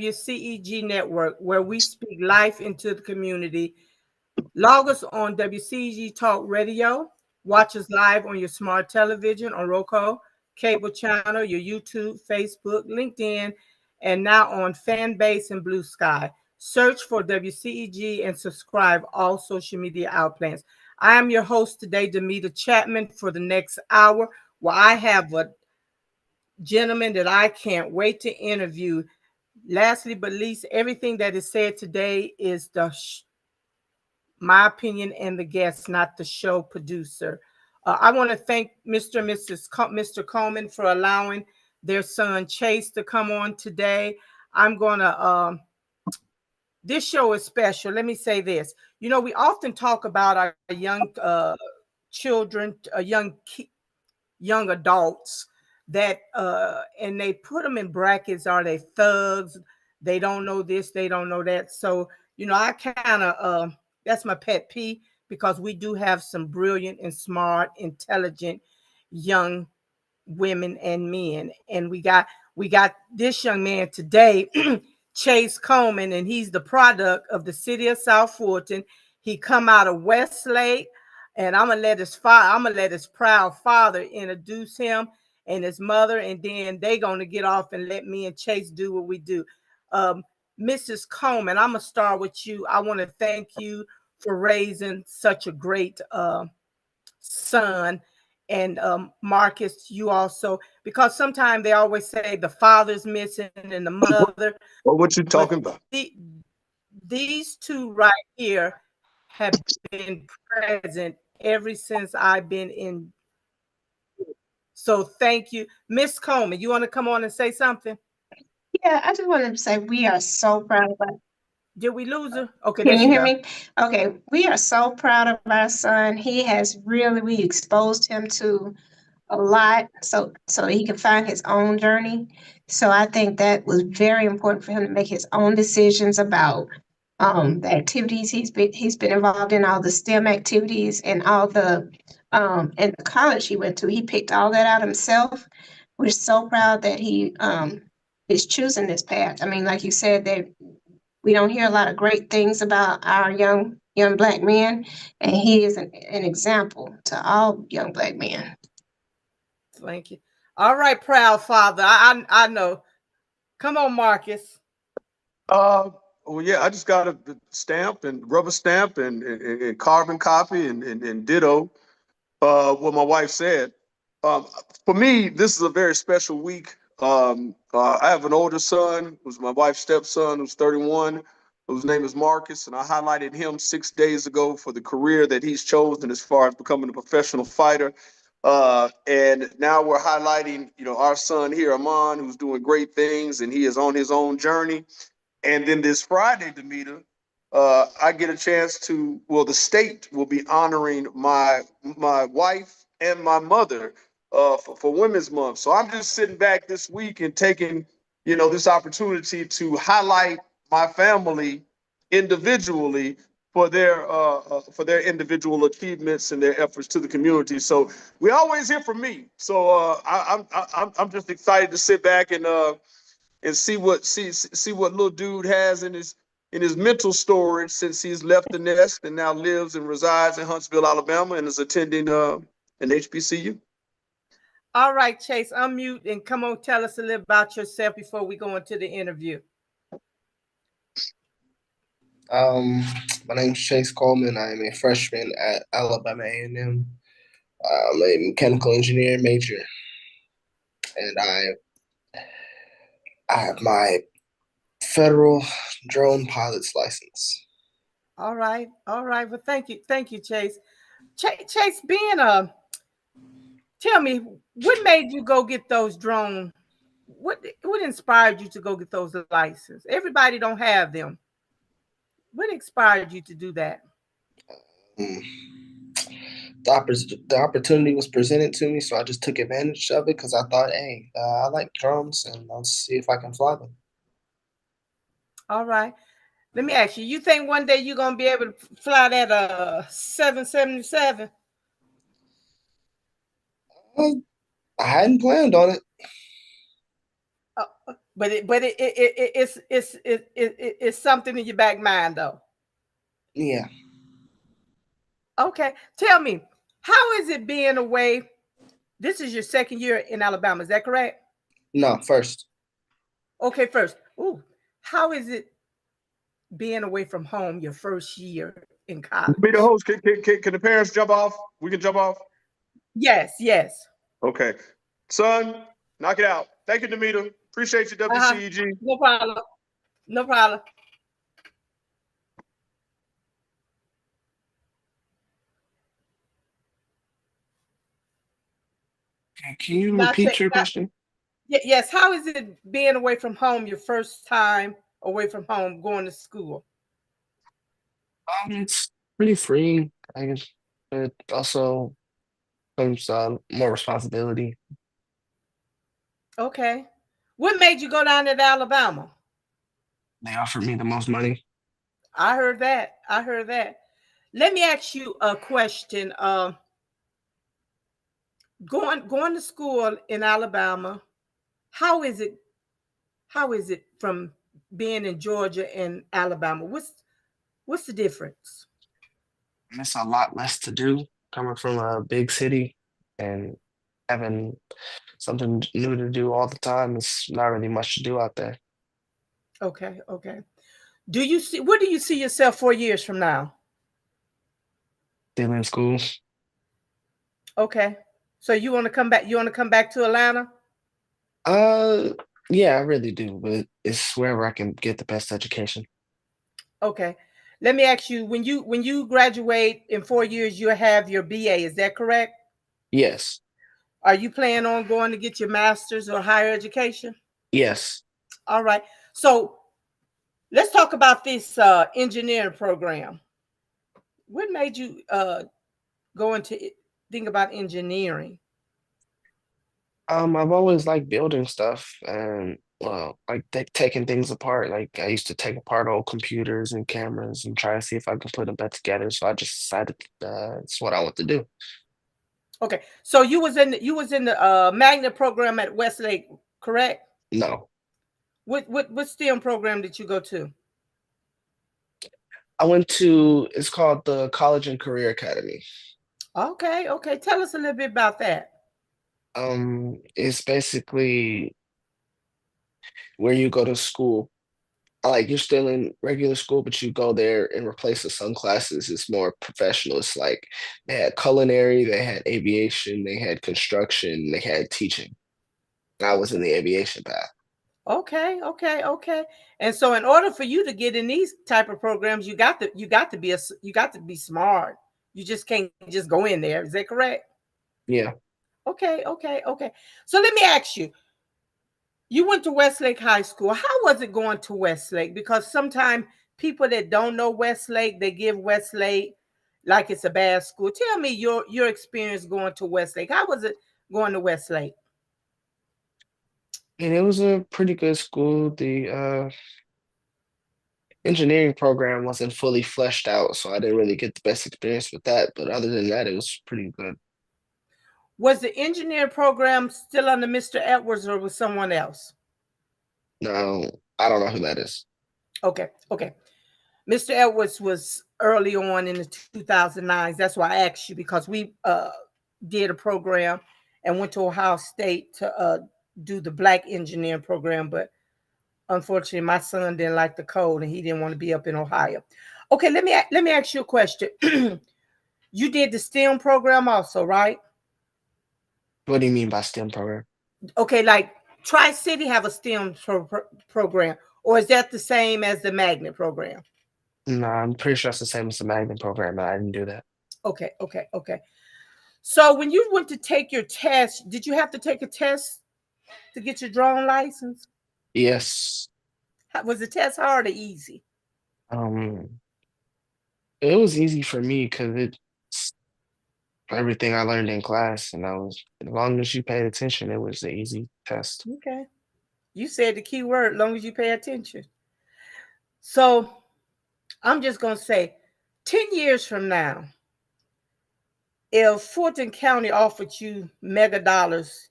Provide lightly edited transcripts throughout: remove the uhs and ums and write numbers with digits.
WCEG Network, where we speak life into the community. Log us on WCEG Talk Radio. Watch us live on your smart television, on Roku, cable channel, your YouTube, Facebook, LinkedIn, and now on Fanbase and Blue Sky. Search for WCEG and subscribe all social media outlets. I am your host today, Damita Chatman, for the next hour, where I have a gentleman that I can't wait to interview. Lastly but least, everything that is said today is my opinion and the guest, not the show producer. I want to thank Mr. Coleman for allowing their son Chase to come on today. I'm gonna. This show is special. Let me say this. You know, we often talk about our young children, young adults that and they put them in brackets. Are they thugs? They don't know this, they don't know that. So, you know, I kind of that's my pet peeve, because we do have some brilliant and smart, intelligent young women and men. And we got this young man today, Chase Coleman, and he's the product of the city of South Fulton. He come out of Westlake, and I'm gonna let his proud father introduce him and his mother, and then they gonna get off and let me and Chase do what we do. Um, Mrs. Coleman, I'm gonna start with you. I want to thank you for raising such a great son. And Marcus, you also, because sometimes they always say the father's missing and the mother. Well, what you talking about? These two right here have been present ever since I've been in. So thank you. Miss Coleman, you want to come on and say something? Yeah, I just wanted to say we are so proud of our. Did we lose her? Okay, there Can you she hear go. me? Okay, we are so proud of our son. He has really, we exposed him to a lot so he can find his own journey. So I think that was very important for him to make his own decisions about the activities he's been involved in, all the STEM activities and all the and the college he went to. He picked all that out himself. We're so proud that he is choosing this path. I mean, like you said, that we don't hear a lot of great things about our young Black men, and he is an example to all young Black men. Thank you. All right, proud father. I know. Come on, Marcus. Well, yeah, I just got a stamp and rubber stamp and carbon copy and ditto what my wife said. For me, this is a very special week. I have an older son, who's my wife's stepson, who's 31, whose name is Marcus, and I highlighted him 6 days ago for the career that he's chosen as far as becoming a professional fighter. And now we're highlighting, our son here, Amon, who's doing great things, and he is on his own journey. And then this Friday, Damita, I get a chance the state will be honoring my wife and my mother for Women's Month. So I'm just sitting back this week and taking, this opportunity to highlight my family individually for their individual achievements and their efforts to the community. So we always hear from me. So I'm just excited to sit back and see what little dude has in his mental storage since he's left the nest and now lives and resides in Huntsville, Alabama, and is attending an HBCU. All right, Chase, unmute and come on, tell us a little about yourself before we go into the interview. My name's Chase Coleman. I am a freshman at Alabama A&M. I'm a mechanical engineer major, and I have my federal drone pilot's license. All right. Well, thank you, Chase. Chase, tell me, what made you go get those drones? What inspired you to go get those licenses? Everybody don't have them. What inspired you to do that? The opportunity was presented to me, so I just took advantage of it because I thought, hey, I like drones, and I'll see if I can fly them. All right. Let me ask you, you think one day you're going to be able to fly that 777? I hadn't planned on it. But it's something in your back mind though. Yeah. Okay, tell me, how is it being away? This is your second year in Alabama, is that correct? No, first. Okay, first. Ooh, how is it being away from home your first year in Be the college? host. Can the parents jump off? We can jump off. Yes, yes. Okay, son, knock it out. Thank you, Damita. Appreciate you, Uh-huh. WCEG. No problem. No problem. Can you Now, repeat your question? yes, how is it being away from home your first time away from home going to school? It's pretty freeing, I guess, but also comes more responsibility. Okay. What made you go down to Alabama? They offered me the most money. I heard that. I heard that. Let me ask you a question. Going to school in Alabama, how is it? How is it from being in Georgia and Alabama? What's the difference? It's a lot less to do coming from a big city and having something new to do all the time. It's not really much to do out there. Okay, okay. Do you see where do you see yourself 4 years from now? Still in school. Okay. So you want to come back? You want to come back to Atlanta? Uh, yeah, I really do, but it's wherever I can get the best education. Okay. Let me ask you, when you graduate in 4 years, you'll have your BA. Is that correct? Yes, Are you planning on going to get your master's or higher education? yes. All right. So let's talk about this engineering program. What made you go into think about engineering? I've always liked building stuff and well, like taking things apart. Like I used to take apart old computers and cameras and try to see if I could put them back together. So I just decided it's what I want to do. Okay. So you was in the magnet program at Westlake, correct? No, What STEM program did you go to? I went to it's called the College and Career Academy. Okay, okay. Tell us a little bit about that. It's basically where you go to school. Like you're still in regular school, but you go there and replace the some classes. It's more professional. It's like they had culinary, they had aviation, they had construction, they had teaching. I was in the aviation path. Okay, okay, okay. And so in order for you to get in these type of programs, you got to be smart. You just can't just go in there. Is that correct? Yeah. Okay, okay, okay. So let me ask you. You went to Westlake High School. How was it going to Westlake? Because sometimes people that don't know Westlake, they give Westlake like it's a bad school. Tell me your experience going to Westlake. How was it going to Westlake? And it was a pretty good school. The engineering program wasn't fully fleshed out, so I didn't really get the best experience with that. But other than that, it was pretty good. Was the engineer program still under Mr. Edwards or was someone else? No, I don't know who that is. Okay, okay. Mr. Edwards was early on in the 2009s. That's why I asked you because we did a program and went to Ohio State to do the Black engineering program, but unfortunately, my son didn't like the cold and he didn't want to be up in Ohio. Okay, let me ask you a question. You did the STEM program also, right? What do you mean by STEM program? Okay, like Tri City have a STEM program, or is that the same as the magnet program? No, I'm pretty sure it's the same as the Magnum program, but I didn't do that. Okay, okay, okay. So when you went to take your test, did you have to take a test to get your drone license? Yes. Was the test hard or easy? Um, it was easy for me because it's everything I learned in class, and I was as long as you paid attention, it was an easy test. Okay. You said the key word, long as you pay attention. So I'm just going to say 10 years from now, if Fulton County offered you mega dollars,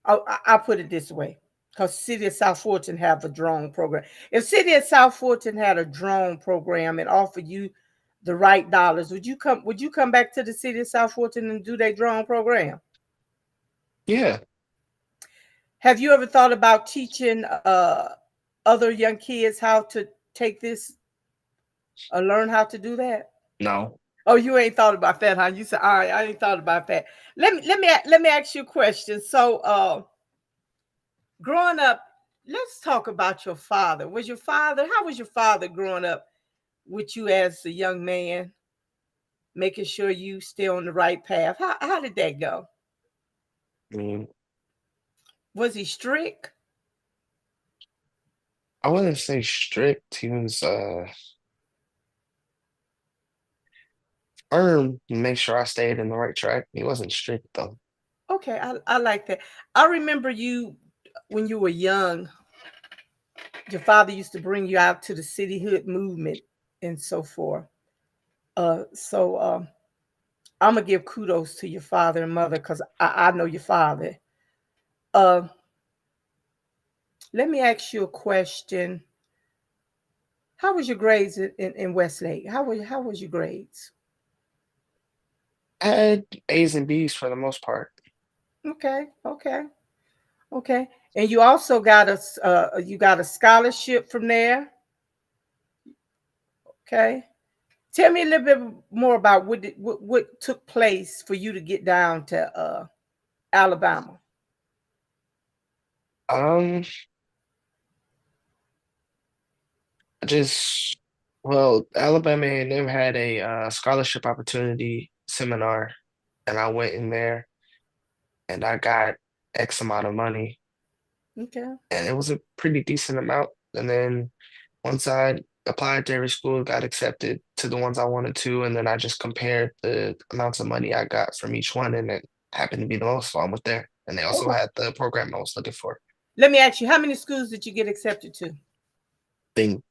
I'll put it this way. because City of South Fulton have a drone program. If City of South Fulton had a drone program and offered you the right dollars, would you come? Would you come back to the City of South Fulton and do their drone program? Yeah. Have you ever thought about teaching other young kids how to take this or learn how to do that? No. Oh, you ain't thought about that, huh? You said, all right, I ain't thought about that. Let me ask you a question. So growing up, let's talk about your father. How was your father growing up with you as a young man, making sure you stay on the right path? How did that go? Mm, Was he strict? I wouldn't say strict. He was firm and make sure I stayed in the right track. He wasn't strict though. Okay, I like that. I remember you when you were young, your father used to bring you out to the cityhood movement and so forth. So I'm gonna give kudos to your father and mother because I know your father. Uh, let me ask you a question. How was your grades in Westlake? How was your grades? I had A's and B's for the most part. Okay, okay, okay. And you also got a scholarship from there. Okay. Tell me a little bit more about what took place for you to get down to Alabama. Um, I just well, Alabama A&M had a scholarship opportunity seminar, and I went in there and I got X amount of money, Okay. and it was a pretty decent amount. And then once I applied to every school, got accepted to the ones I wanted to, and then I just compared the amounts of money I got from each one, and it happened to be the most, so I went there. And they also Okay. had the program I was looking for. Let me ask you, how many schools did you get accepted to? Think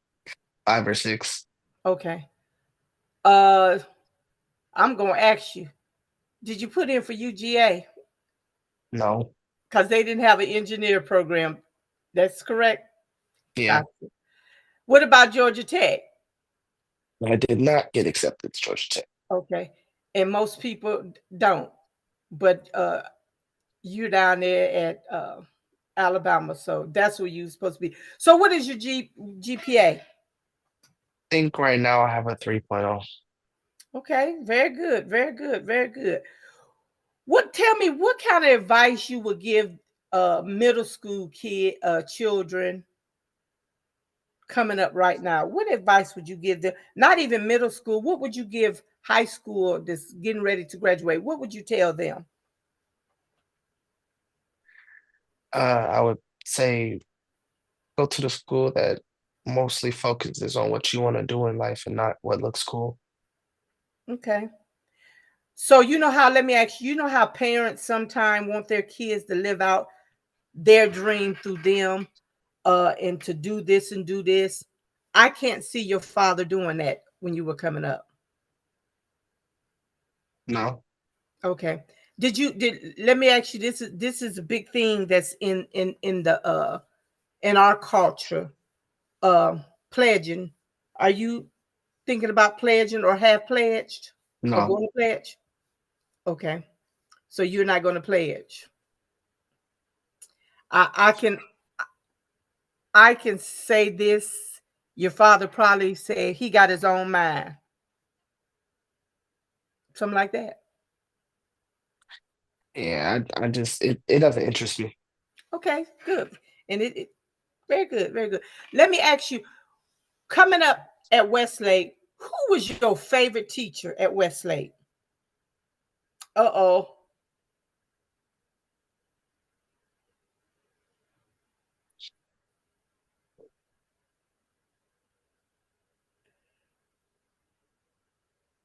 5 or 6. Okay. Uh, I'm gonna ask you, did you put in for UGA? No. Because they didn't have an engineer program. That's correct. Yeah. Gotcha. What about Georgia Tech? I did not get accepted to Georgia Tech. Okay. And most people don't. But you're down there at Alabama, so that's where you're supposed to be. So what is your GPA? Think right now I have a 3.0. Okay, very good, very good, very good. Tell me what kind of advice you would give middle school children coming up right now? What advice would you give them? Not even middle school. What would you give high school that's getting ready to graduate? What would you tell them? I would say go to the school that mostly focuses on what you want to do in life and not what looks cool. Okay. So you know how, let me ask you, you know how parents sometimes want their kids to live out their dream through them and to do this and do this. I can't see your father doing that when you were coming up. No. Okay. Did let me ask you, this is a big thing that's in the in our culture. Uh Pledging. Are you thinking about pledging or have pledged or No. going to pledge? Okay. So you're not going to pledge. I can say this. Your father probably said he got his own mind. Something like that. Yeah, I just it doesn't interest me. Okay, good. And it very good, very good. Let me ask you, coming up at Westlake, who was your favorite teacher at Westlake? Uh-oh.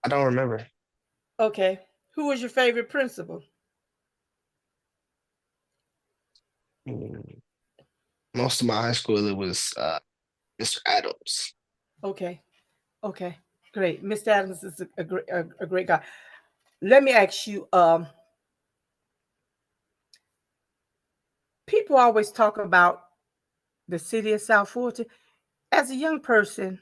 I don't remember. Okay. Who was your favorite principal? Mm, Most of my high school it was Mr. Adams. Okay. Okay. Great. Mr. Adams is a great guy. Let me ask you, people always talk about the city of South Fulton. As a young person,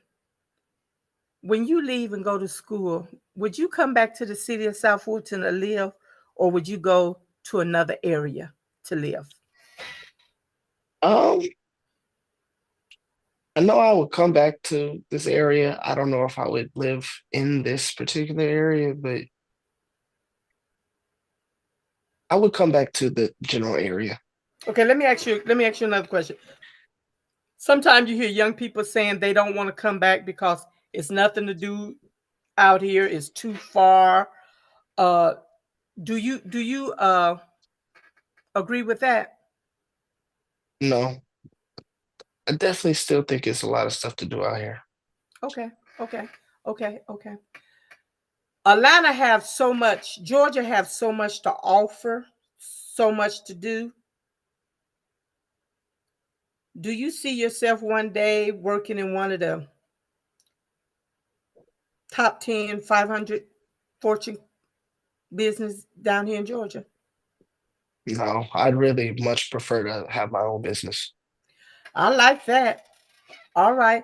when you leave and go to school, would you come back to the city of South Fulton to live, or would you go to another area to live? Um, I know I would come back to this area. I don't know if I would live in this particular area, but I would come back to the general area. Okay, let me ask you another question. Sometimes you hear young people saying they don't want to come back because it's nothing to do out here, it's too far. Uh do you agree with that? No, I definitely still think it's a lot of stuff to do out here. Okay, okay, okay. Atlanta have so much, Georgia have so much to offer, so much to do. Do you see yourself one day working in one of the top 10, 500 Fortune business down here in Georgia? No, I'd really much prefer to have my own business. I like that. All right.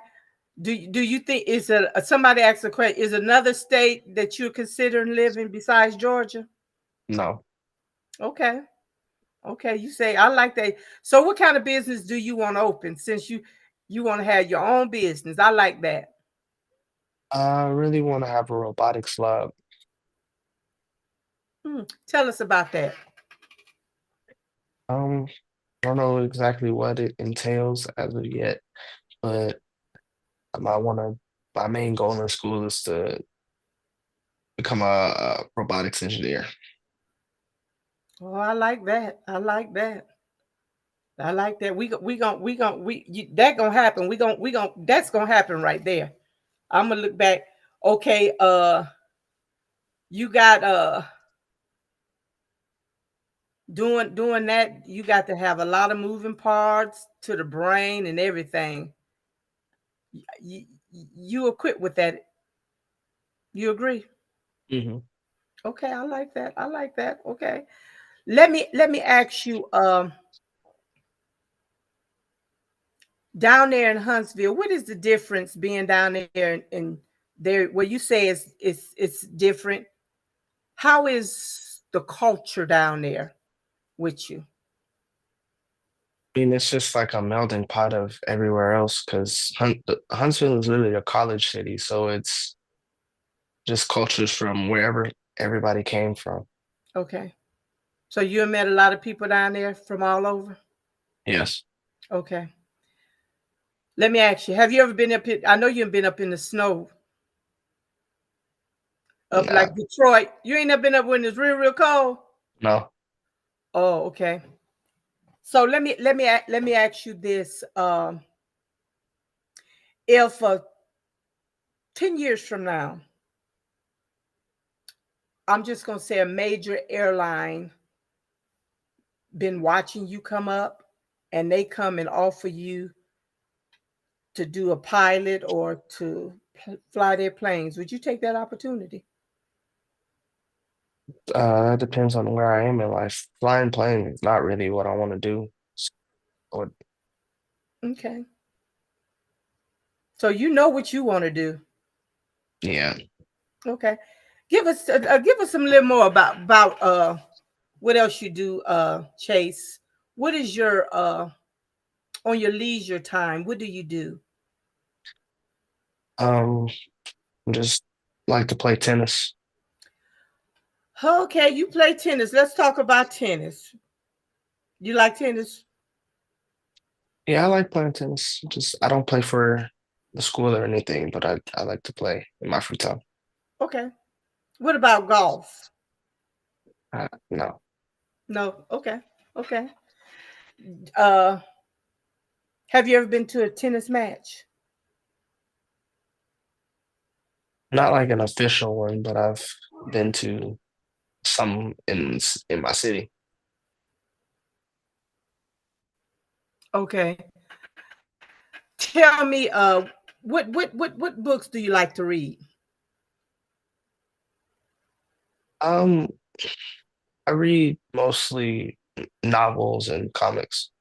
Do you think is somebody asked a question? Is another state that you're considering living besides Georgia? No. Okay. Okay. You say I like that. So what kind of business do you want to open since you want to have your own business? I like that. I really want to have a robotics lab. Tell us about that. Um, I don't know exactly what it entails as of yet, but I want to. My main goal in school is to become a robotics engineer. Oh, I like that. I like that. I like that. That gonna happen. We gonna that's gonna happen right there. I'm gonna look back. Okay, you got doing that, you got to have a lot of moving parts to the brain and everything. You, you equipped with that. You agree? Hmm. Okay, I like that. I like that. Okay. Let me ask you, down there in Huntsville, what is the difference being down there and there where you say it's different? How is the culture down there with you? I mean, it's just like a melting pot of everywhere else because Huntsville is literally a college city, so it's just cultures from wherever everybody came from. Okay. So you have met a lot of people down there from all over? Yes. Okay. Let me ask you, have you ever been up in, I know you've been up in the snow, up Nah, like Detroit. You ain't never been up when it's real, real cold? no. Oh, okay. So let me ask you this. If 10 years from now, I'm just gonna say a major airline been watching you come up and they come and offer you to do a pilot or to fly their planes, would you take that opportunity? That depends on where I am in life. Flying plane is not really what I want to do. Or Okay. So you know what you want to do. yeah. Okay. Give us some little more about what else you do, Chase. What is your on your leisure time? What do you do? Um, just like to play tennis. Okay, you play tennis. Let's talk about tennis. You like tennis? Yeah, I like playing tennis. Just I don't play for the school or anything, but I like to play in my free time. Okay. What about golf? No, No. Okay. Okay. Uh, have you ever been to a tennis match? not like an official one, but I've been to some in my city. Okay. Tell me, what books do you like to read? Um, I read mostly novels and comics.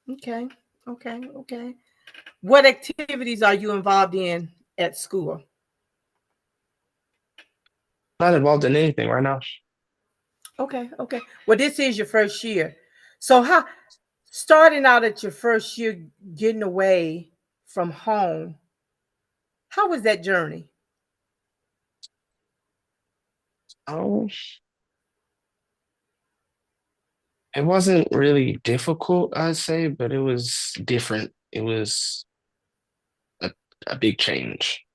Okay. Okay. Okay. What activities are you involved in at school? Not involved in anything right now. Okay. Okay. Well, this is your first year. So how starting out at your first year getting away from home, how was that journey? Oh, it wasn't really difficult, I'd say, but it was different. It was a, a big change.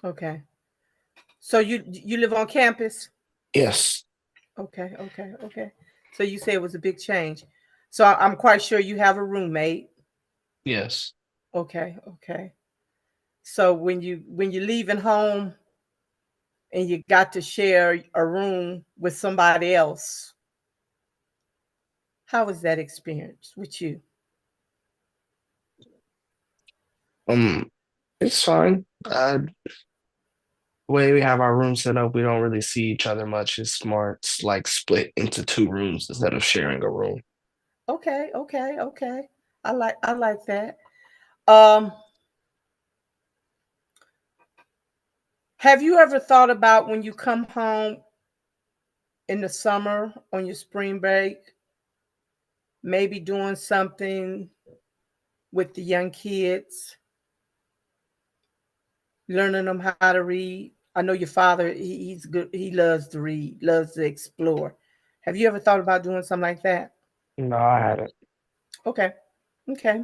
Okay. So you live on campus? Yes, Okay, okay, okay. So you say it was a big change. So I'm quite sure you have a roommate. yes. Okay, okay. So when you're leaving home and you got to share a room with somebody else, how was that experience with you? Um, it's fine. The way we have our room set up, we don't really see each other much. It's like split into two rooms instead of sharing a room. Okay, okay, okay. I like that. Um, have you ever thought about when you come home in the summer on your spring break, maybe doing something with the young kids, learning them how to read? I know your father, he's good. He loves to read, loves to explore. Have you ever thought about doing something like that? No, I haven't. Okay. Okay.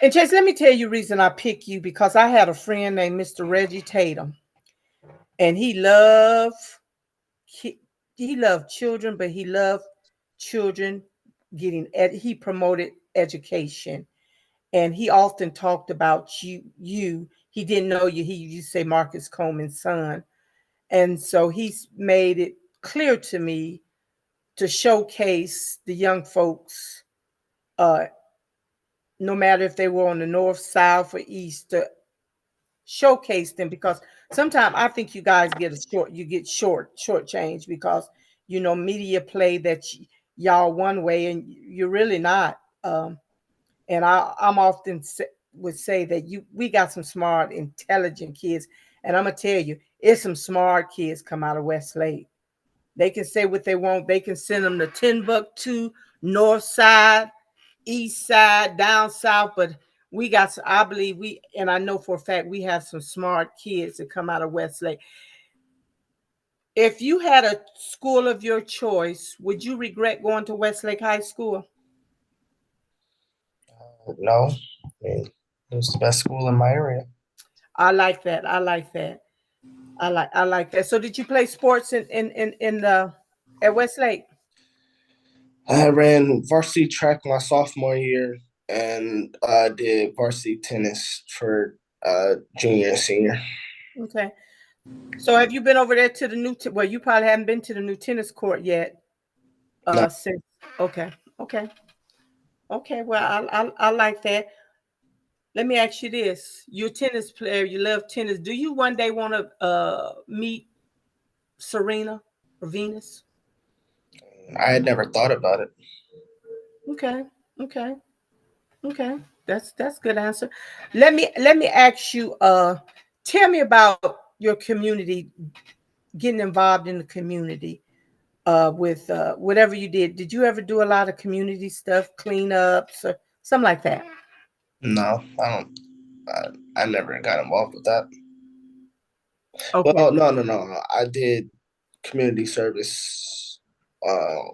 And Chase, let me tell you the reason I pick you because I had a friend named Mr. Reggie Tatum, and he, he loved children, but he loved children he promoted education, and he often talked about you. He didn't know you. He used to say Marcus Coleman's son. And so he's made it clear to me to showcase the young folks, uh, no matter if they were on the north, south, or east, to showcase them because sometimes I think you guys get short change because media play that y'all one way and you're really not. And I'm often would say that we got some smart, intelligent kids, and I'm gonna tell you, it's some smart kids come out of Westlake. They can say what they want. They can send them to Timbuktu, North Side, East Side, down South. But I believe and I know for a fact we have some smart kids that come out of Westlake. If you had a school of your choice, would you regret going to Westlake High School? No, I mean, it was the best school in my area. I like that. I like that. I like that. So did you play sports in the at Westlake? I ran varsity track my sophomore year and did varsity tennis for junior and senior. Okay. So have you been over there to the well, you probably haven't been to the new tennis court yet. No, Since okay, okay, okay. Well, I like that. Let me ask you this: you're a tennis player. You love tennis. Do you one day want to meet Serena or Venus? I had never thought about it. Okay, okay, okay. That's a good answer. Let me ask you. Tell me about your community, getting involved in the community. With whatever you did. Did you ever do a lot of community stuff, cleanups, or something like that? No, I don't. I never got involved with that. Okay, Well, no. I did community service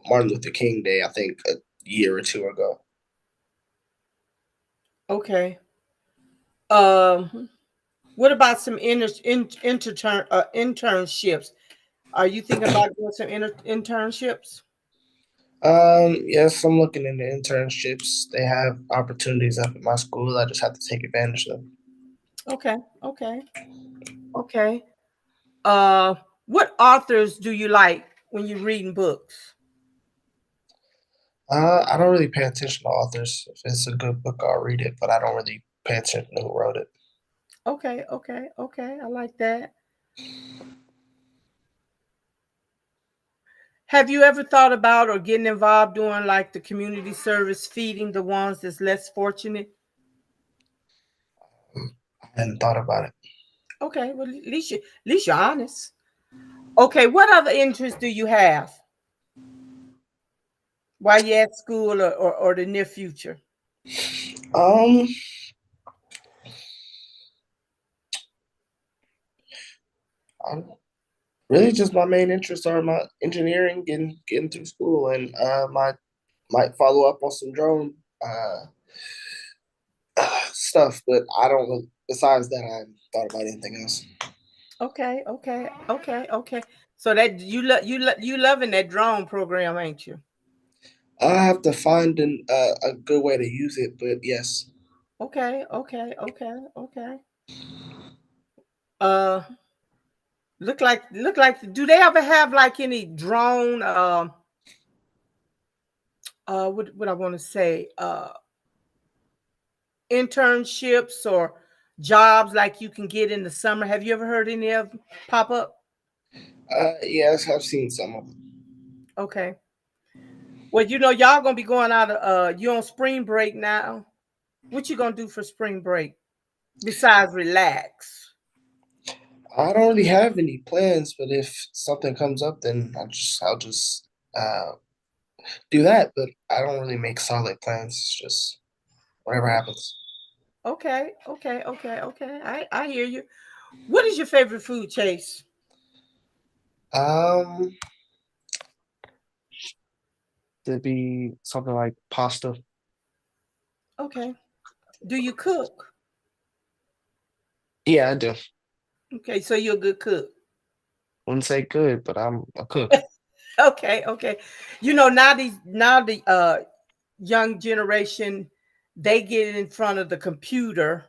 Martin Luther King Day, I think a year or two ago. okay. What about some internships? Are you thinking about doing some internships? Yes, I'm looking into internships. They have opportunities up at my school. I just have to take advantage of them. Okay, okay, okay. Uh, what authors do you like when you're reading books? I don't really pay attention to authors. If it's a good book, I'll read it, but I don't really pay attention to who wrote it. Okay, okay, okay. I like that. Have you ever thought about or getting involved doing like the community service, feeding the ones that's less fortunate? I hadn't thought about it. Okay, well, at least you're honest. Okay, what other interests do you have while you're at school or the near future? Um, I, really just my main interests are my engineering and getting through school, and my might follow up on some drone stuff, but I don't really, besides that, I haven't thought about anything else. Okay, okay, okay, okay. So that you loving that drone program, ain't you? I have to find a good way to use it, but yes. Okay, okay, okay, okay. Uh, look like. Do they ever have like any drone? What I want to say? Internships or jobs like you can get in the summer. Have you ever heard any of them pop up? Yes, I've seen some of them. Okay. Well, y'all gonna be going out of you on spring break now. What you gonna do for spring break besides relax? I don't really have any plans, but if something comes up, then I'll just uh do that. But I don't really make solid plans. It's just whatever happens. Okay, okay, okay, okay. I hear you. What is your favorite food, Chase? Um, to be something like pasta. Okay. Do you cook? Yeah, I do. Okay, so you're a good cook. Wouldn't say good, but I'm a cook. Okay, okay. Now the young generation, they get in front of the computer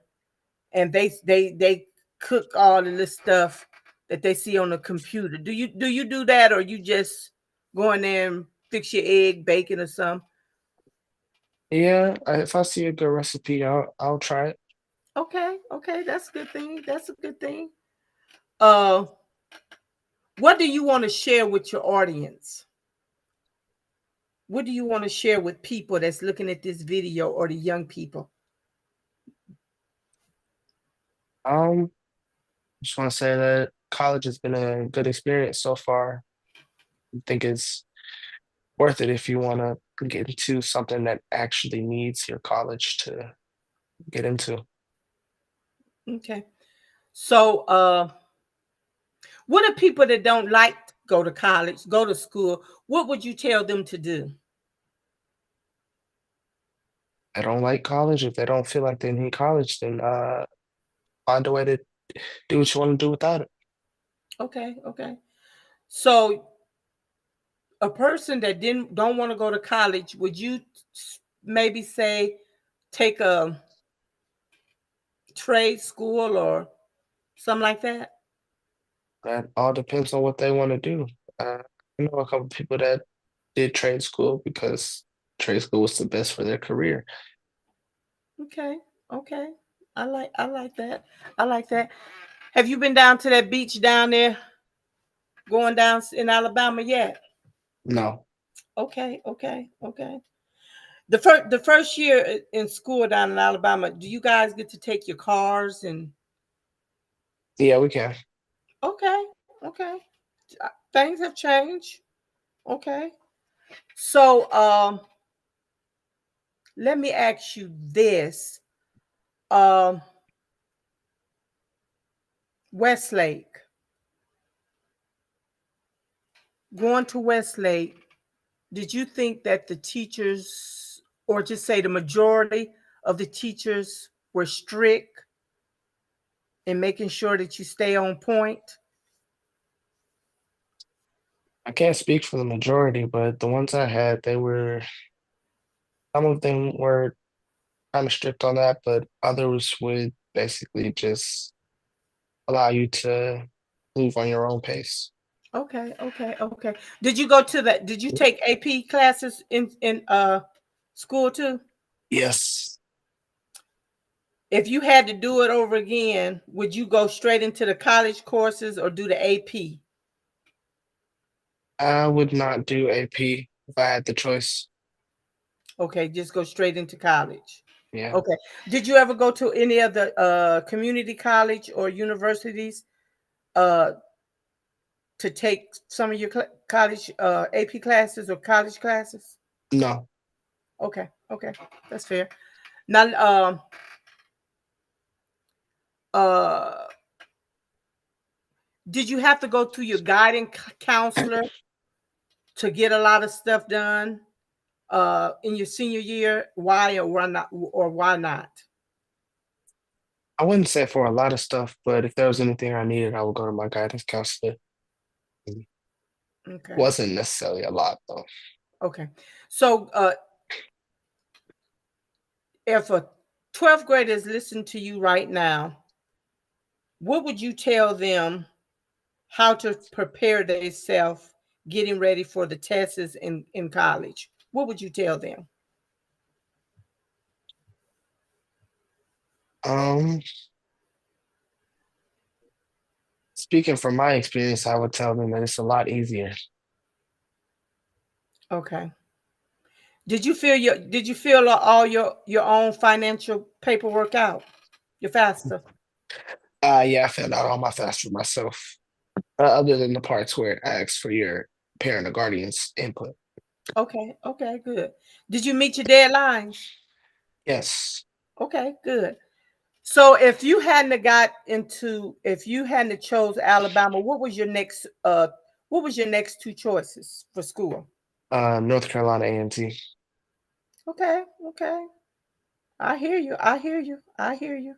and they cook all of this stuff that they see on the computer. Do you do that, or you just go in there and fix your egg, bacon, or something? Yeah, if I see a good recipe, I'll try it. Okay, okay, that's a good thing. That's a good thing. Uh, what do you want to share with your audience? What do you want to share with people that's looking at this video or the young people? Um, just want to say that college has been a good experience so far. I think it's worth it if you want to get into something that actually needs your college to get into. Okay. So, what are people that don't like to go to college, go to school? What would you tell them to do? I don't like college. If they don't feel like they need college, then find a way to do what you want to do without it. Okay, okay. So, a person that didn't don't want to go to college, would you maybe say take a trade school or something like that? That all depends on what they want to do. I know a couple people that did trade school because trade school was the best for their career. Okay, okay. I like that. I like that. Have you been down to that beach down there, going down in Alabama yet? No, Okay, okay, okay. The first year in school down in Alabama, do you guys get to take your cars and yeah, we can. okay, okay. Things have changed. Okay. So let me ask you this. Um Westlake. Going to Westlake, did you think that the teachers, or just say the majority of the teachers, were strict in making sure that you stay on point? I can't speak for the majority, but the ones I had, some of them were kind of strict on that, but others would basically just allow you to move on your own pace. Okay, okay, okay. Did you take AP classes in school too? Yes, If you had to do it over again, would you go straight into the college courses or do the AP? I would not do AP if I had the choice. Okay, just go straight into college. Yeah. Okay. Did you ever go to any of the community college or universities uh, to take some of your college AP classes or college classes? No. Okay, okay, that's fair. Now, uh, did you have to go through your guidance counselor to get a lot of stuff done in your senior year? Why or why not? Or why not? I wouldn't say for a lot of stuff, but if there was anything I needed, I would go to my guidance counselor. Okay, Wasn't necessarily a lot though. okay. So, if a 12th grader is listening to you right now, what would you tell them how to prepare themselves getting ready for the tests in college? What would you tell them? Um, Speaking from my experience, I would tell them that it's a lot easier. Okay. Did you fill all your own financial paperwork out? Your FAFSA? Yeah, I filled out all my FAFSA myself, other than the parts where it asks for your parent or guardian's input. Okay, okay, good. Did you meet your deadlines? Yes. Okay, good. So if you hadn't have chose Alabama, what was your next two choices for school? North Carolina A&T. Okay, okay. I hear you. I hear you. I hear you.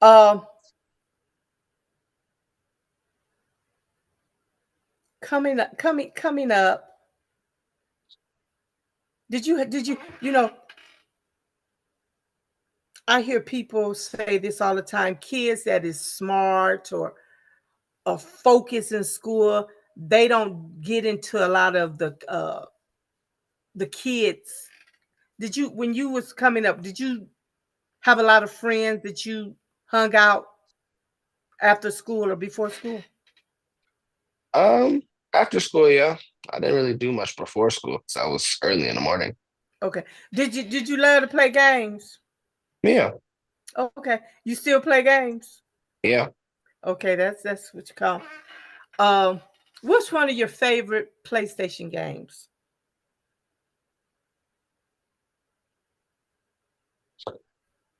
Um, coming up. You know, I hear people say this all the time. Kids that is smart or focused in school, they don't get into a lot of the kids. Did you when you was coming up, did you have a lot of friends that you hung out after school or before school? Um, After school, yeah. I didn't really do much before school because I was early in the morning. Okay. Did you learn to play games? Yeah, Okay. You still play games? yeah. Okay, that's what you call. Um, what's one of your favorite PlayStation games?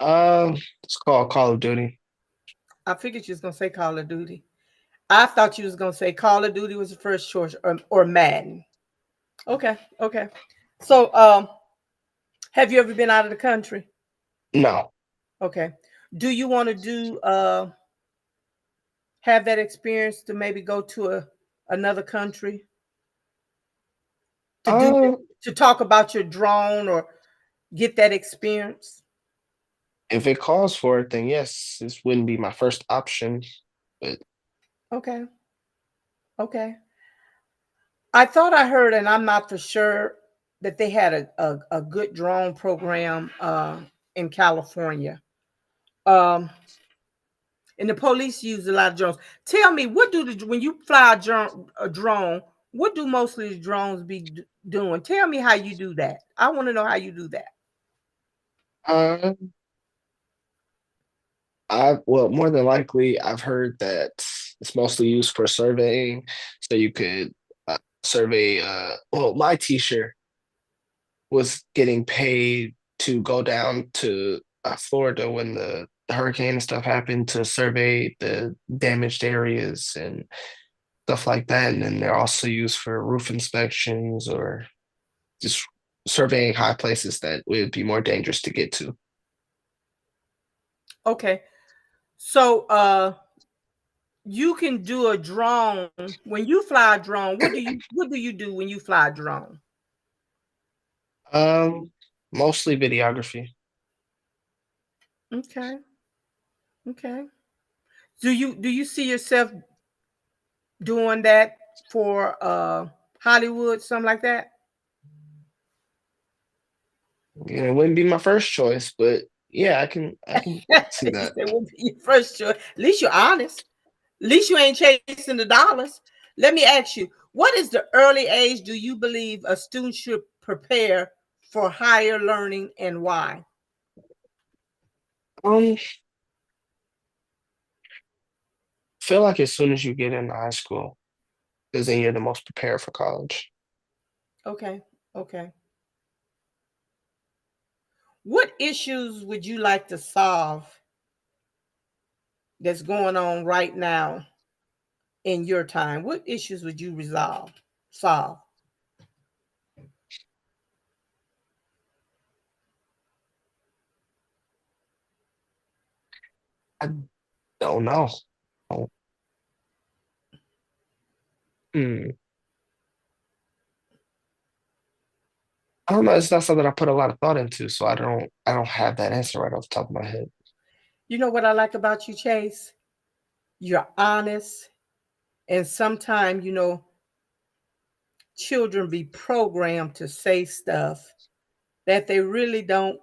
It's called Call of Duty. I figured you was gonna say Call of Duty. I thought you was gonna say Call of Duty was the first choice or Madden. Okay, okay. So, have you ever been out of the country? No. Okay. Do you want to do have that experience to maybe go to another country to do Um, to talk about your drone or get that experience? if it calls for it, then yes, this wouldn't be my first option. But Okay, okay. I thought I heard, and I'm not for sure, that they had a good drone program in California. Um, and the police use a lot of drones. Tell me, when you fly a drone, what do mostly the drones be doing? Tell me how you do that. I want to know how you do that. uh, more than likely, I've heard that it's mostly used for surveying, so you could survey. My teacher was getting paid to go down to Florida when the hurricane and stuff happened to survey the damaged areas and stuff like that. And then they're also used for roof inspections or just surveying high places that would be more dangerous to get to. Okay, so you can do a drone when you fly a drone. What do you do when you fly a drone? Um, Mostly videography. Okay, okay. Do you see yourself doing that for Hollywood, something like that? You know, it wouldn't be my first choice, but yeah, I can see You that. said would be your first choice. At least you're honest. At least you ain't chasing the dollars. Let me ask you, What is the early age do you believe a student should prepare for higher learning, and why? Um, feel like as soon as you get into high school, because then you're the most prepared for college. Okay. Okay. What issues would you like to solve that's going on right now in your time? What issues would you solve? I don't know. Oh, hmm. I don't know. It's not something I put a lot of thought into, so I don't have that answer right off the top of my head. You know what I like about you, Chase? You're honest, and sometimes, children be programmed to say stuff that they really don't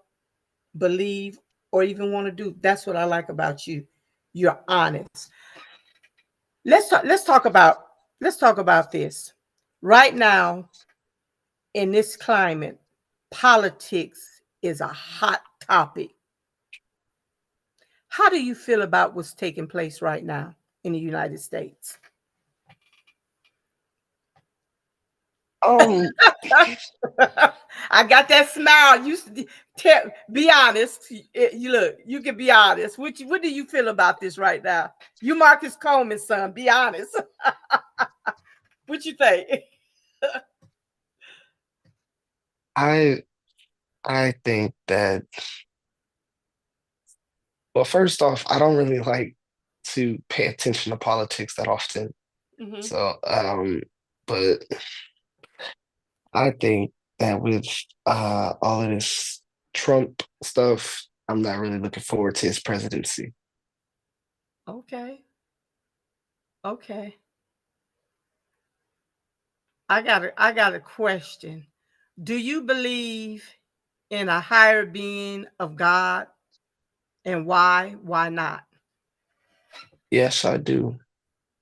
believe or even want to do. That's what I like about you. You're honest. Let's talk about this. Right now in this climate, politics is a hot topic. How do you feel about what's taking place right now in the United States? Um, I got that smile. Be honest. You look. You can be honest. What do you feel about this right now? You, Marcus Coleman's son. Be honest. What you think? I I think that well, first off, I don't really like to pay attention to politics that often. Hmm. So, but I think that with all of this Trump stuff, I'm not really looking forward to his presidency. Okay. Okay. I got a question. Do you believe in a higher being of God, and why? Why not? Yes, I do.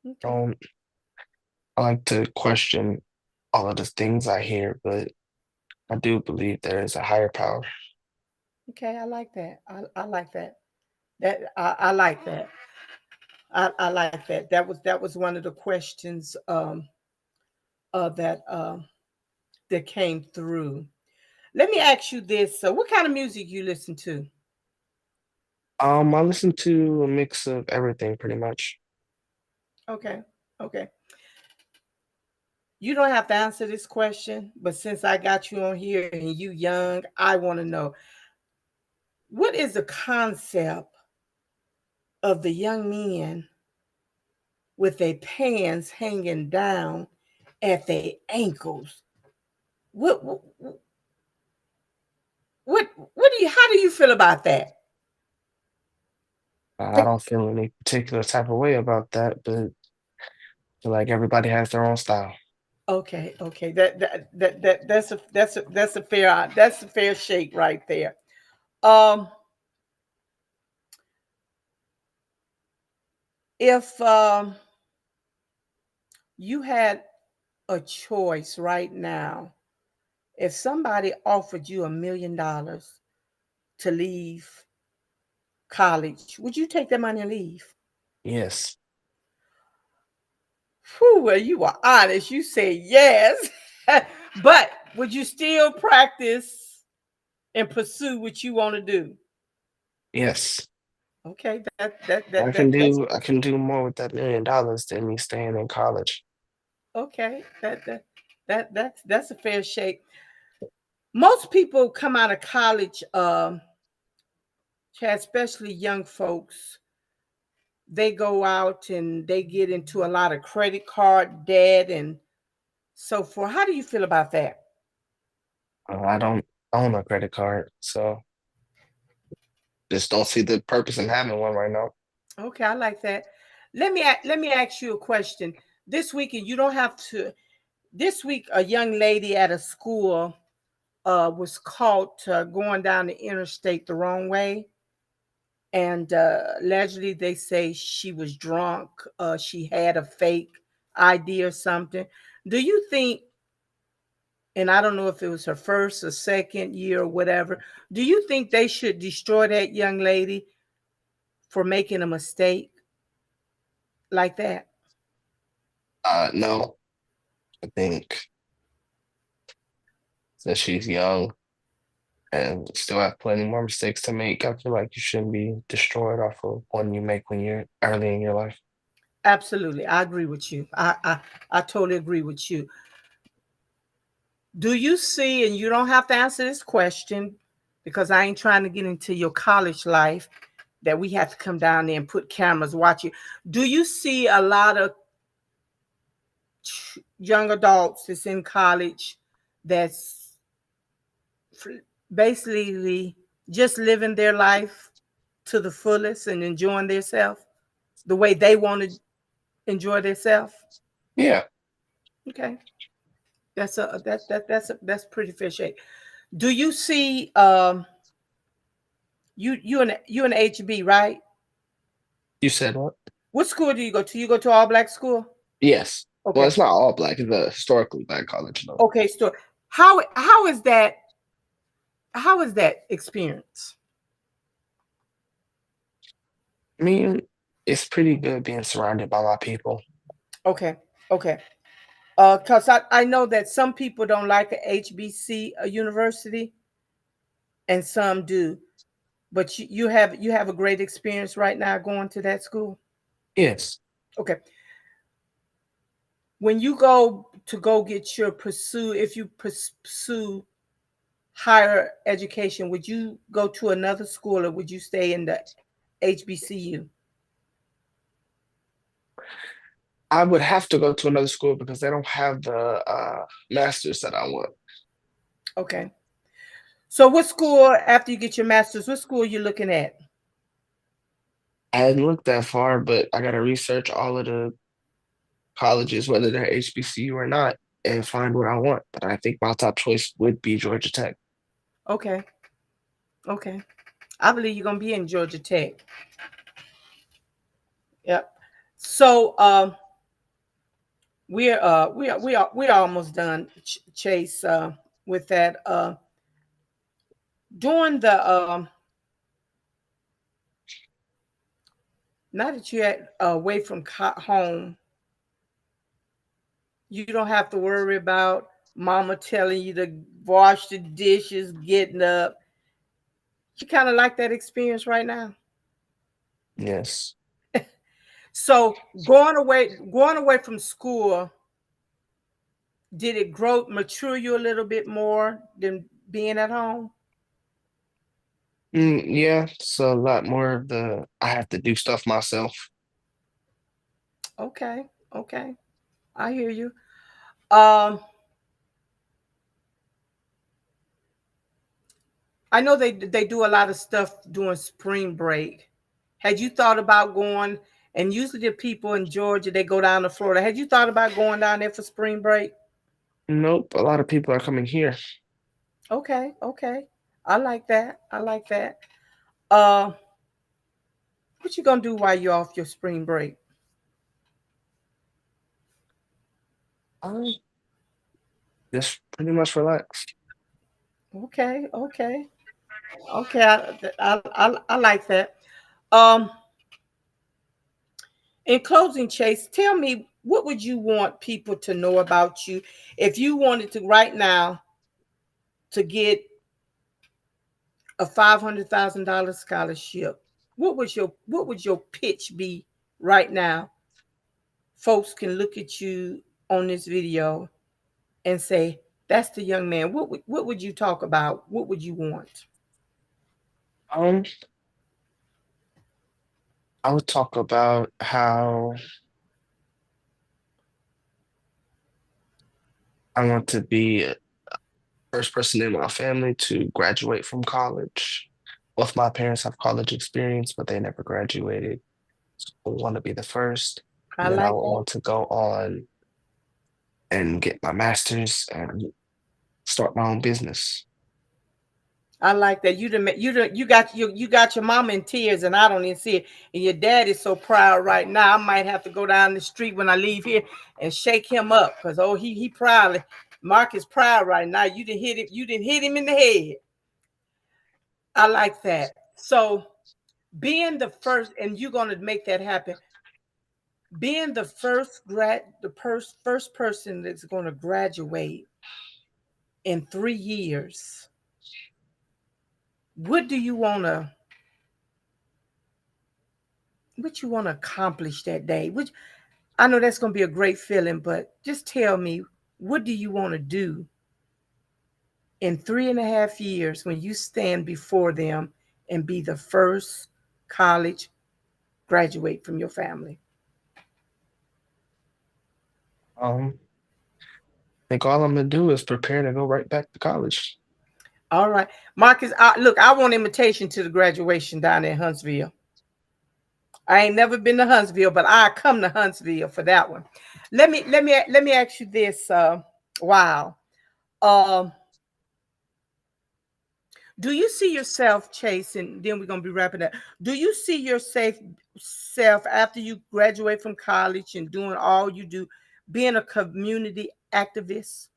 Okay. Um, I like to question all of the things I hear, but I do believe there is a higher power. Okay. I like that. I like that. I like that. I like that. That was one of the questions that came through. Let me ask you this. So what kind of music you listen to? I listen to a mix of everything pretty much. Okay. Okay. You don't have to answer this question, but since I got you on here and you young, I want to know, what is the concept of the young men with their pants hanging down at their ankles? What do you how do you feel about that? I don't feel any particular type of way about that, but I feel like everybody has their own style. Okay, okay. That's a fair shake right there. Um if you had a choice right now, if somebody offered you $1 million to leave college, would you take that money and leave? Yes, Whew, well, you were honest. You said yes. But would you still practice and pursue what you want to do? yes. Okay, that's I can do more with that $1 million than me staying in college. okay. That's a fair shake. Most people come out of college, especially young folks. They go out and they get into a lot of credit card debt and so forth. How do you feel about that? I don't own a credit card, so just don't see the purpose in having one right now. Okay, I like that. Let me ask you a question. This weekend, you don't have to. This week, a young lady at a school was caught going down the interstate the wrong way, and allegedly they say she was drunk. She had a fake ID or something. Do you think, and I don't know if it was her first or second year or whatever, do you think they should destroy that young lady for making a mistake like that? No, I think that she's young and still have plenty more mistakes to make. I feel like you shouldn't be destroyed off of one you make when you're early in your life. Absolutely. I agree with you. I totally agree with you. Do you see, and you don't have to answer this question because I ain't trying to get into your college life, that we have to come down there and put cameras watch you. Do you see a lot of young adults that's in college that's basically just living their life to the fullest and enjoying themselves the way they want to enjoy themselves? Yeah, Okay, that's pretty fishy. Do you see you an HB, right? you said what? What school do you go to? You go to all black school? Yes. Well, Okay. it's not all black. It's a historically black college, though. Okay, so how is that experience? I mean, it's pretty good being surrounded by my people. Okay, okay. Because I know that some people don't like a HBC a university and some do. But you have a great experience right now going to that school. Yes. Okay. When you go get your pursue, if you pursue higher education, would you go to another school or would you stay in the HBCU? I would have to go to another school because they don't have the masters that I want. Okay. So what school, after you get your master's, what school are you looking at? I hadn't looked that far, but I gotta research all of the colleges, whether they're HBCU or not, and find what I want. But I think my top choice would be Georgia Tech. Okay. Okay. I believe you're gonna be in Georgia Tech. Yep. So we're almost done, Chase. With that, during the now that you're away from home, you don't have to worry about mama telling you to wash the dishes, getting up. You kind of like that experience right now. Yes. So going away from school, did it mature you a little bit more than being at home? Yeah, it's a lot more of the I have to do stuff myself. Okay, okay, I hear you. Um, I know they do a lot of stuff during spring break. Had you thought about going? And usually the people in Georgia they go down to Florida. Had you thought about going down there for spring break? Nope, a lot of people are coming here. Okay, okay, I like that. I like that. Uh, what you gonna do while you're off your spring break? I just pretty much relax. Okay, okay, okay. I like that. Um, in closing, Chase, tell me what would you want people to know about you if you wanted to right now to get a $500,000 scholarship? What would your pitch be right now? Folks can look at you on this video and say, "That's the young man." What would you talk about? What would you want? Um, I would talk about how I want to be a first person in my family to graduate from college. Both my parents have college experience, but they never graduated. So I want to be the first. I And then I like would that. want to go on and get my master's and start my own business. I like that. You got your mama in tears, and I don't even see it. And your dad is so proud right now. I might have to go down the street when I leave here and shake him up, because he proud. Mark is proud right now. You didn't hit it. You didn't hit him in the head. I like that. So being the first, and you're gonna make that happen. Being the first person that's going to graduate in 3 years. What do you want to? What you want to accomplish that day? Which I know that's going to be a great feeling, but just tell me, what do you want to do in 3.5 years when you stand before them and be the first college graduate from your family? I think all I'm gonna do is prepare to go right back to college. All right, Marcus. Look, I want invitation to the graduation down in Huntsville. I ain't never been to Huntsville, but I come to Huntsville for that one. Let me ask you this. Wow. Um, do you see yourself, Chase, and then we're gonna be wrapping up. Do you see yourself self after you graduate from college and doing all you do, being a community activist?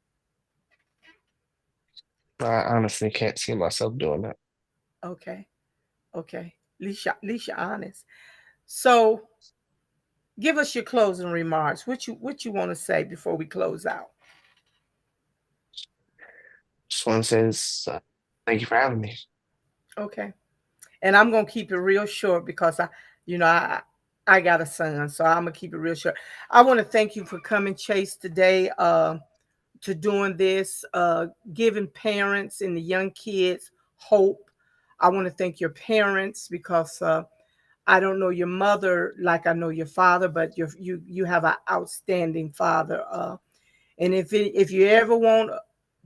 I honestly can't see myself doing that. Okay, okay. At least you're honest. So give us your closing remarks. What you want to say before we close out? Just one says, thank you for having me. Okay. And I'm gonna keep it real short because you know, I got a son, so I'm gonna keep it real short. I want to thank you for coming, Chase, today, to doing this, giving parents and the young kids hope. I want to thank your parents because I don't know your mother like I know your father, but you have an outstanding father. And if you ever want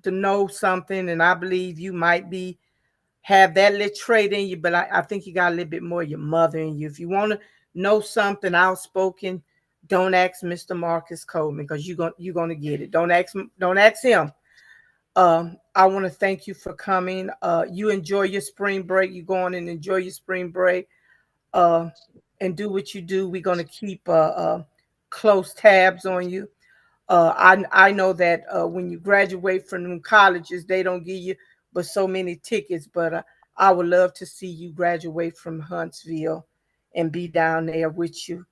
to know something, and I believe you might be have that little trait in you, but I think you got a little bit more of your mother in you. If you want to know something outspoken, don't ask Mr. Marcus Coleman because you're gonna get it. Don't ask him. I want to thank you for coming. You enjoy your spring break. You go on and enjoy your spring break. Uh, and do what you do. We're gonna keep close tabs on you. I know that when you graduate from them colleges, they don't give you but so many tickets. But I would love to see you graduate from Huntsville and be down there with you.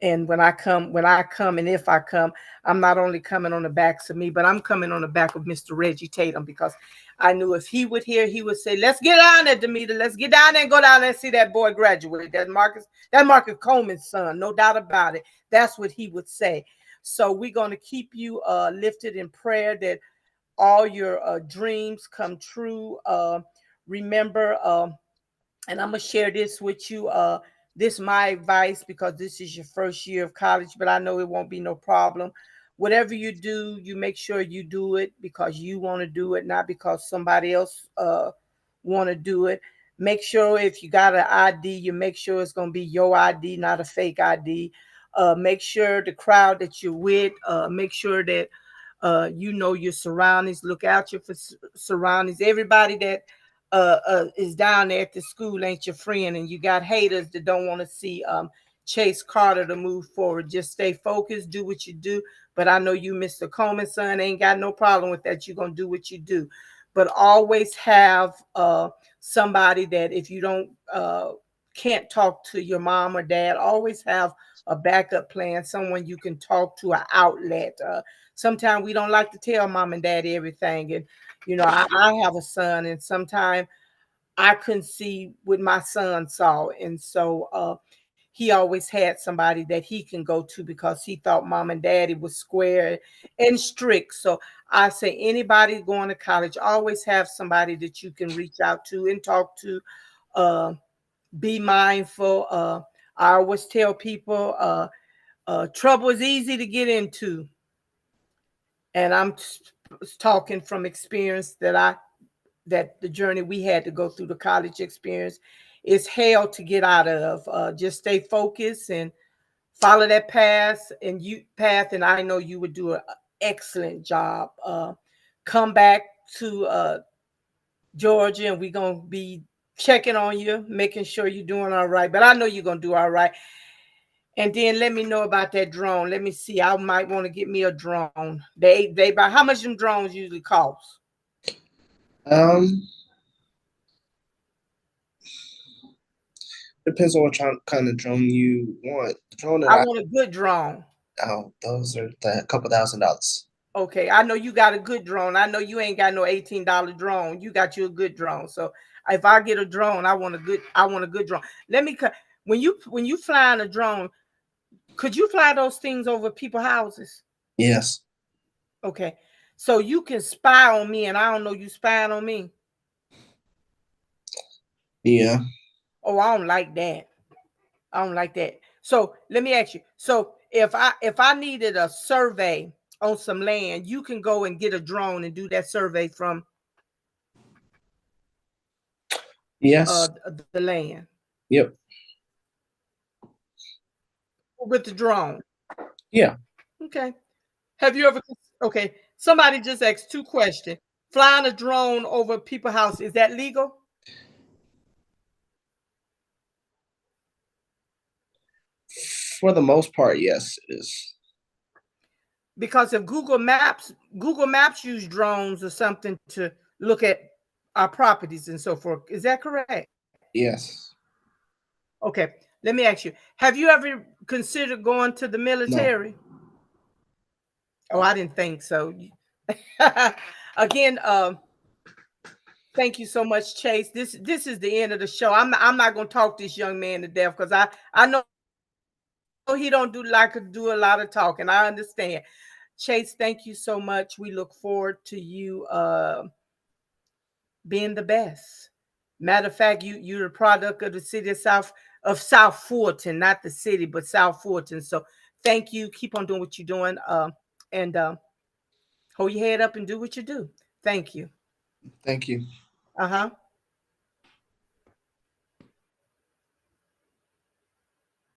And when I come, and if I come, I'm not only coming on the backs of me, but I'm coming on the back of Mr. Reggie Tatum because I knew if he would hear, he would say, "Let's get down there, Damita. Let's get down there and go down there and see that boy graduate. That Marcus Coleman's son, no doubt about it." That's what he would say. So we're gonna keep you lifted in prayer that all your dreams come true. Remember, and I'm gonna share this with you. This is my advice because this is your first year of college, but I know it won't be no problem. Whatever you do, you make sure you do it because you want to do it, not because somebody else want to do it. Make sure if you got an ID, you make sure it's gonna be your ID, not a fake ID. Make sure the crowd that you're with, make sure that you know your surroundings. Look out your surroundings. Everybody that is down there at the school ain't your friend, and you got haters that don't want to see Chase Carter to move forward. Just stay focused, do what you do. But I know you, Mr. Coleman's son, ain't got no problem with that. You're gonna do what you do, but always have somebody that if you don't can't talk to your mom or dad, always have a backup plan, someone you can talk to, an outlet. Sometimes we don't like to tell mom and dad everything, and I have a son, and sometimes I couldn't see what my son saw. And so he always had somebody that he can go to because he thought mom and daddy was square and strict. So I say anybody going to college, always have somebody that you can reach out to and talk to. Uh, be mindful. I always tell people trouble is easy to get into. And I'm talking from experience that the journey we had to go through, the college experience is hell to get out of. Just stay focused and follow that path, and I know you would do an excellent job. Come back to Georgia, and we're gonna be checking on you, making sure you're doing all right. But I know you're gonna do all right. And then let me know about that drone. Let me see. I might want to get me a drone. They buy how much them drones usually cost? Um, Depends on what kind of drone you want. The drone that I want a good drone. those are a couple $1,000s. Okay, I know you got a good drone. I know you ain't got no $18 drone. You got you a good drone. So if I get a drone, I want a good drone. Let me when you flying a drone, could you fly those things over people's houses? Yes. Okay. So you can spy on me and I don't know you spying on me. Yeah. Oh, I don't like that. I don't like that. So let me ask you. So if I needed a survey on some land, you can go and get a drone and do that survey from Yes. the land. Yep. With the drone. Yeah. Okay. Have you ever okay, somebody just asked two questions. Flying a drone over people's house, is that legal? For the most part, yes, it is. Because if Google Maps use drones or something to look at our properties and so forth. Is that correct? Yes. Okay. Let me ask you. Have you ever considered going to the No. military? Oh, I didn't think so. Again, thank you so much, Chase. This is the end of the show. I'm not gonna talk this young man to death because I know he don't do a lot of talking. I understand. Chase, thank you so much. We look forward to you being the best. Matter of fact, you're a product of the city of South Fulton, not the city, but South Fulton. So thank you. Keep on doing what you're doing. And hold your head up and do what you do. Thank you. Thank you. Uh-huh.